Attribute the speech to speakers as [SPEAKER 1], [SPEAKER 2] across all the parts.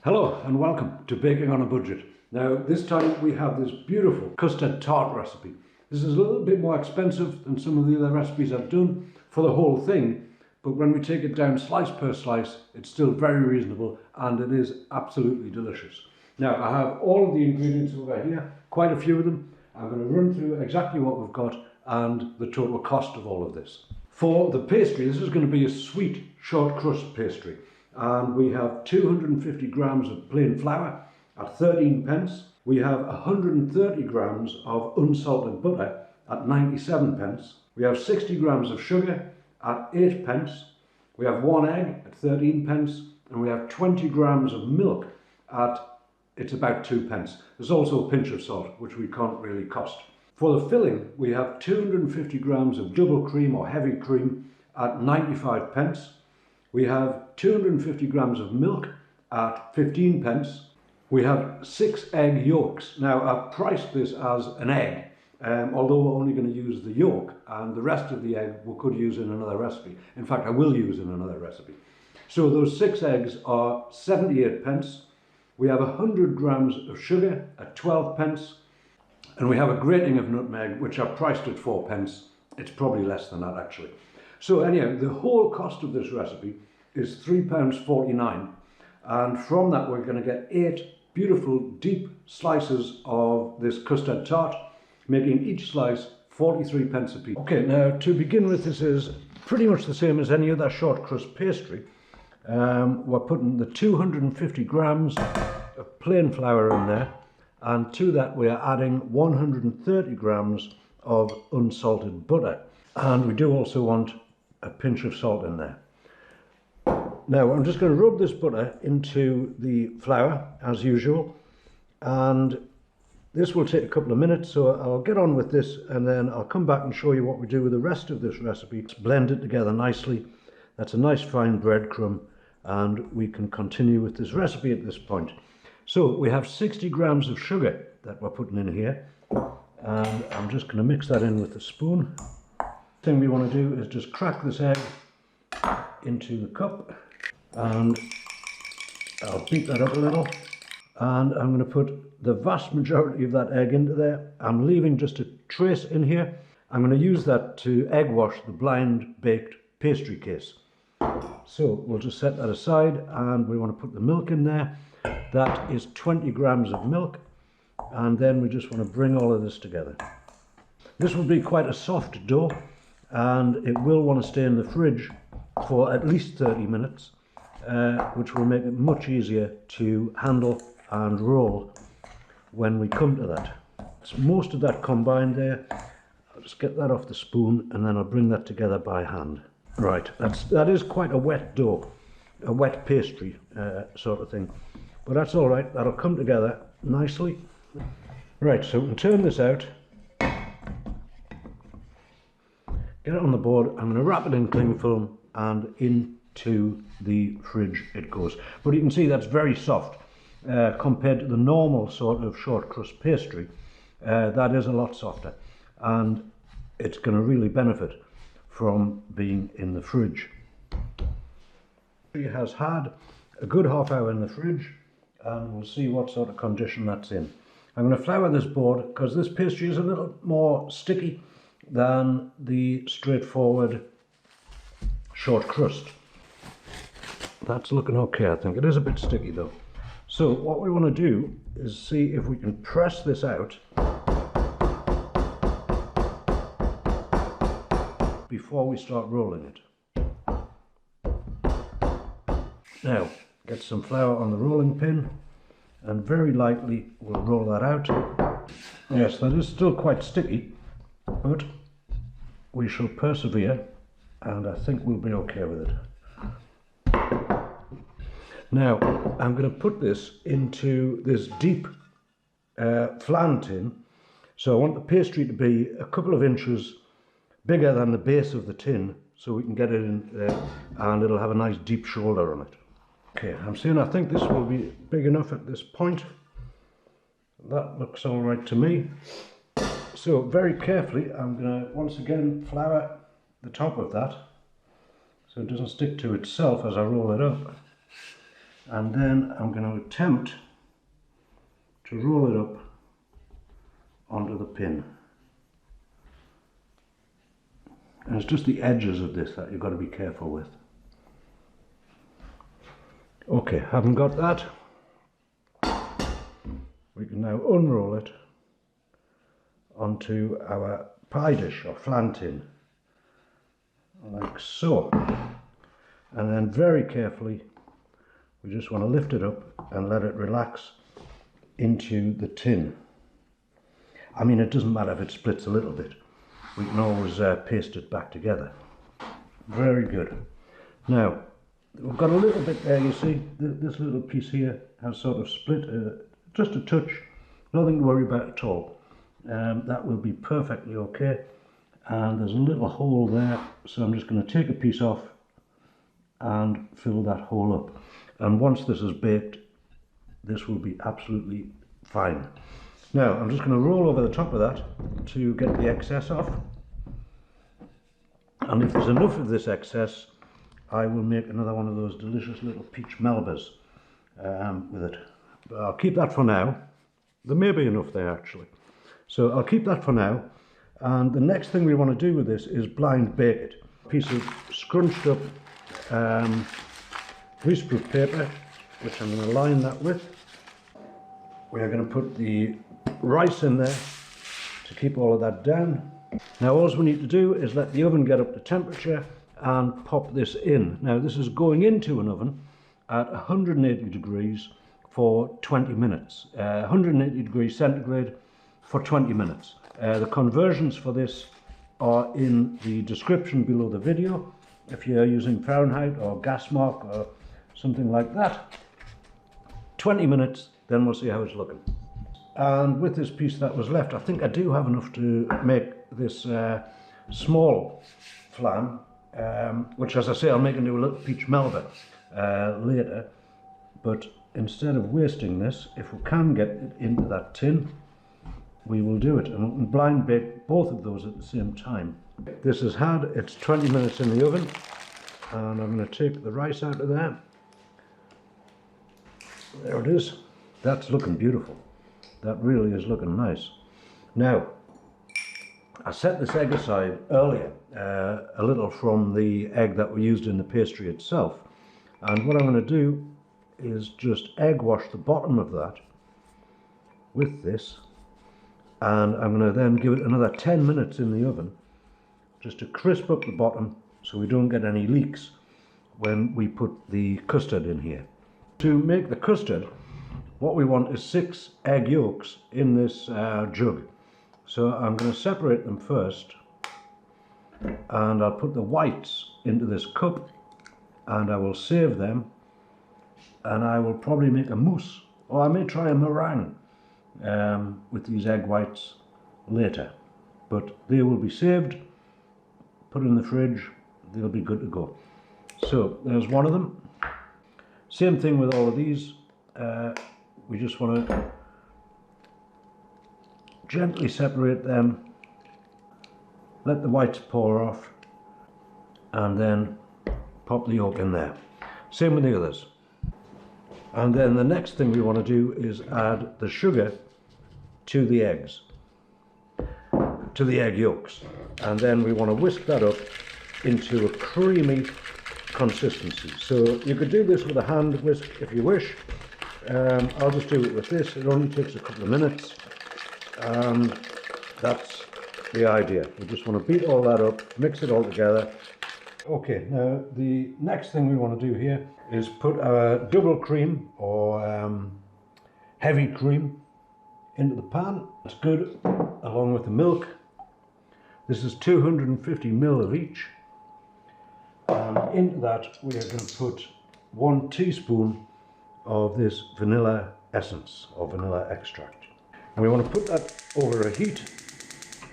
[SPEAKER 1] Hello and welcome to Baking on a Budget. Now this time we have this beautiful custard tart recipe. This is a little bit more expensive than some of the other recipes I've done for the whole thing, but when we take it down slice per slice, it's still very reasonable and it is absolutely delicious. Now I have all of the ingredients over here, quite a few of them. I'm going to run through exactly what we've got and the total cost of all of this. For the pastry, this is going to be a sweet short crust pastry. And we have 250 grams of plain flour at 13 pence. We have 130 grams of unsalted butter at 97 pence. We have 60 grams of sugar at 8 pence. We have 1 egg at 13 pence. And we have 20 grams of milk it's about 2 pence. There's also a pinch of salt, which we can't really cost. For the filling, we have 250 grams of double cream or heavy cream at 95 pence. We have 250 grams of milk at 15 pence. We have 6 egg yolks. Now I've priced this as an egg, although we're only going to use the yolk, and the rest of the egg we could use in another recipe. In fact, I will use in another recipe. So those 6 eggs are 78 pence. We have 100 grams of sugar at 12 pence. And we have a grating of nutmeg, which I've priced at 4 pence. It's probably less than that actually. So anyhow, the whole cost of this recipe is £3.49, and from that we're going to get 8 beautiful deep slices of this custard tart, making each slice 43 pence a piece. Okay, now to begin with, this is pretty much the same as any other short crust pastry. We're putting the 250 grams of plain flour in there, and to that we are adding 130 grams of unsalted butter, and we do also want a pinch of salt in there. Now I'm just going to rub this butter into the flour as usual, and this will take a couple of minutes, so I'll get on with this and then I'll come back and show you what we do with the rest of this recipe. Blend it together nicely. That's a nice fine breadcrumb, and we can continue with this recipe at this point. So we have 60 grams of sugar that we're putting in here, and I'm just going to mix that in with a spoon. Thing we want to do is just crack this egg into the cup, and I'll beat that up a little, and I'm going to put the vast majority of that egg into there. I'm leaving just a trace in here. I'm going to use that to egg wash the blind baked pastry case. So we'll just set that aside, and we want to put the milk in there. That is 20 grams of milk, and then we just want to bring all of this together. This will be quite a soft dough, and it will want to stay in the fridge for at least 30 minutes, which will make it much easier to handle and roll when we come to that. It's most of that combined there. I'll just get that off the spoon, and then I'll bring that together by hand. Right, that is quite a wet dough, a wet pastry sort of thing, but that's all right. That'll come together nicely. Right, so we can turn this out. Get it on the board. I'm going to wrap it in cling film, and into the fridge it goes. But you can see that's very soft compared to the normal sort of short crust pastry. That is a lot softer, and it's going to really benefit from being in the fridge. It has had a good half hour in the fridge, and we'll see what sort of condition that's in. I'm going to flour this board because this pastry is a little more sticky than the straightforward short crust. That's looking okay, I think. It is a bit sticky though. So what we want to do is see if we can press this out before we start rolling it. Now, get some flour on the rolling pin, and very lightly we'll roll that out. Yes, that is still quite sticky, but we shall persevere, and I think we'll be okay with it. Now, I'm going to put this into this deep flan tin. So I want the pastry to be a couple of inches bigger than the base of the tin, so we can get it in there and it'll have a nice deep shoulder on it. Okay, I'm saying I think this will be big enough at this point. That looks all right to me. So very carefully, I'm going to once again flour the top of that so it doesn't stick to itself as I roll it up. And then I'm going to attempt to roll it up onto the pin. And it's just the edges of this that you've got to be careful with. Okay, having got that, we can now unroll it onto our pie dish or flan tin, like so. And then very carefully, we just want to lift it up and let it relax into the tin. I mean, it doesn't matter if it splits a little bit. We can always paste it back together. Very good. Now, we've got a little bit there, you see. This little piece here has sort of split, just a touch. Nothing to worry about at all. That will be perfectly okay. And there's a little hole there, so I'm just going to take a piece off and fill that hole up. And once this is baked, this will be absolutely fine. Now, I'm just going to roll over the top of that to get the excess off. And if there's enough of this excess, I will make another one of those delicious little peach melbas with it. But I'll keep that for now. There may be enough there actually. So I'll keep that for now. And the next thing we want to do with this is blind bake it. A piece of scrunched up greaseproof paper, which I'm going to line that with. We are going to put the rice in there to keep all of that down. Now all we need to do is let the oven get up to temperature and pop this in. Now this is going into an oven at 180 degrees for 20 minutes. 180 degrees centigrade for 20 minutes. The conversions for this are in the description below the video. If you're using Fahrenheit or gas mark or something like that. 20 minutes, then we'll see how it's looking. And with this piece that was left, I think I do have enough to make this small flan, which, as I say, I'll make into a little peach melba later. But instead of wasting this, if we can get it into that tin, we will do it. And we can blind bake both of those at the same time. This has had its 20 minutes in the oven, and I'm going to take the rice out of there. There it is. That's looking beautiful. That really is looking nice. Now, I set this egg aside earlier, a little from the egg that we used in the pastry itself. And what I'm going to do is just egg wash the bottom of that with this. And I'm going to then give it another 10 minutes in the oven just to crisp up the bottom so we don't get any leaks when we put the custard in here. To make the custard, what we want is 6 egg yolks in this jug. So I'm going to separate them first, and I'll put the whites into this cup, and I will save them, and I will probably make a mousse, or I may try a meringue with these egg whites later. But they will be saved, put in the fridge, they'll be good to go. So there's one of them. Same thing with all of these. We just want to gently separate them, let the whites pour off, and then pop the yolk in there. Same with the others. And then the next thing we want to do is add the sugar to the eggs, to the egg yolks. And then we want to whisk that up into a creamy consistency. So you could do this with a hand whisk if you wish. I'll just do it with this. It only takes a couple of minutes. That's the idea. We just want to beat all that up, mix it all together. Okay, now the next thing we want to do here is put our double cream or heavy cream into the pan. That's good, along with the milk. This is 250 ml of each. And into that we are going to put 1 teaspoon of this vanilla essence or vanilla extract. And we want to put that over a heat,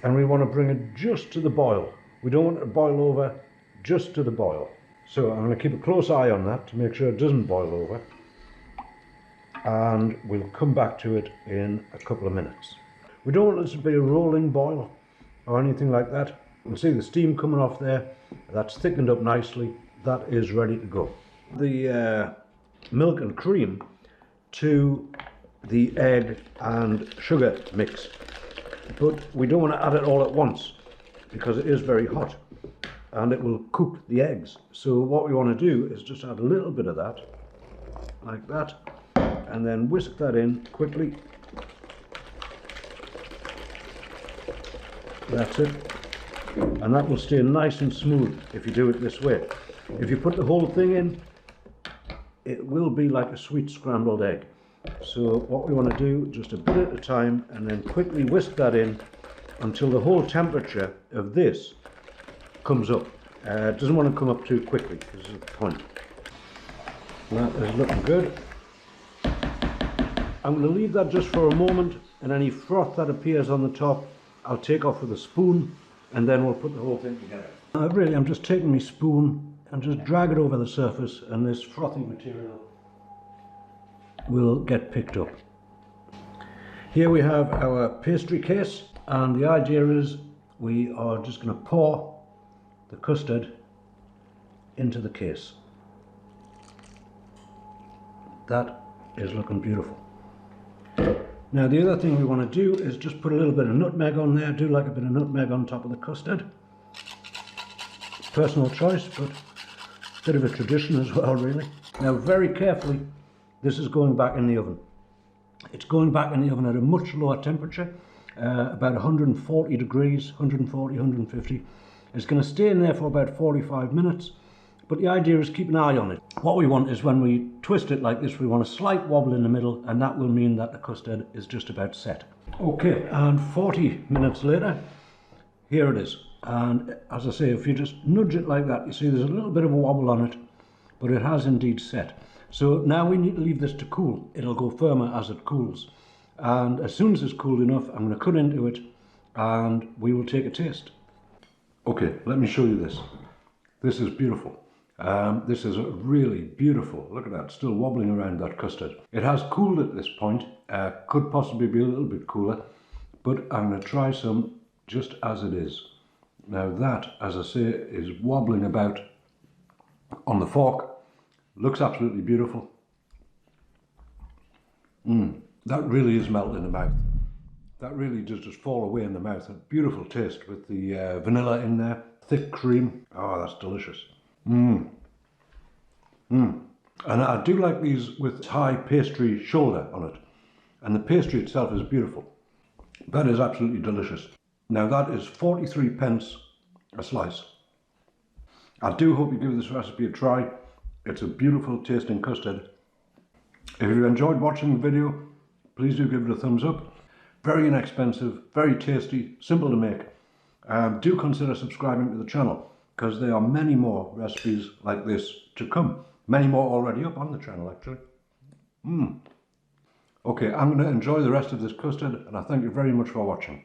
[SPEAKER 1] and we want to bring it just to the boil. We don't want it to boil over, just to the boil. So I'm going to keep a close eye on that to make sure it doesn't boil over, and we'll come back to it in a couple of minutes. We don't want it to be a rolling boil or anything like that. You can see the steam coming off there. That's thickened up nicely. That is ready to go. The milk and cream to the egg and sugar mix. But we don't want to add it all at once because it is very hot and it will cook the eggs. So what we want to do is just add a little bit of that, like that, and then whisk that in quickly. That's it. And that will stay nice and smooth if you do it this way. If you put the whole thing in, it will be like a sweet scrambled egg. So what we want to do, just a bit at a time, and then quickly whisk that in until the whole temperature of this comes up. It doesn't want to come up too quickly, this is the point. That is looking good. I'm going to leave that just for a moment, and any froth that appears on the top I'll take off with a spoon, and then we'll put the whole thing together. I'm just taking my spoon and just drag it over the surface, and this frothy material will get picked up. Here we have our pastry case, and the idea is we are just going to pour the custard into the case. That is looking beautiful. Now the other thing we want to do is just put a little bit of nutmeg on there. I do like a bit of nutmeg on top of the custard. Personal choice, but a bit of a tradition as well, really. Now very carefully, this is going back in the oven. It's going back in the oven at a much lower temperature, about 140 degrees, 140, 150. It's going to stay in there for about 45 minutes, but the idea is keep an eye on it. What we want is when we twist it like this, we want a slight wobble in the middle, and that will mean that the custard is just about set. Okay, and 40 minutes later, here it is. And as I say, if you just nudge it like that, you see there's a little bit of a wobble on it, but it has indeed set. So now we need to leave this to cool. It'll go firmer as it cools. And as soon as it's cooled enough, I'm going to cut into it and we will take a taste. Okay, let me show you this. This is beautiful. This is really beautiful. Look at that, still wobbling around that custard. It has cooled at this point, could possibly be a little bit cooler, but I'm going to try some just as it is. Now that, as I say, is wobbling about on the fork. Looks absolutely beautiful. That really is melting in the mouth. That really does just fall away in the mouth. A beautiful taste with the vanilla in there, thick cream. Oh, that's delicious. And I do like these with Thai pastry shoulder on it. And the pastry itself is beautiful. That is absolutely delicious. Now that is 43 pence a slice. I do hope you give this recipe a try. It's a beautiful tasting custard. If you enjoyed watching the video, please do give it a thumbs up. Very inexpensive, very tasty, simple to make. Do consider subscribing to the channel because there are many more recipes like this to come. Many more already up on the channel actually. Okay, I'm going to enjoy the rest of this custard and I thank you very much for watching.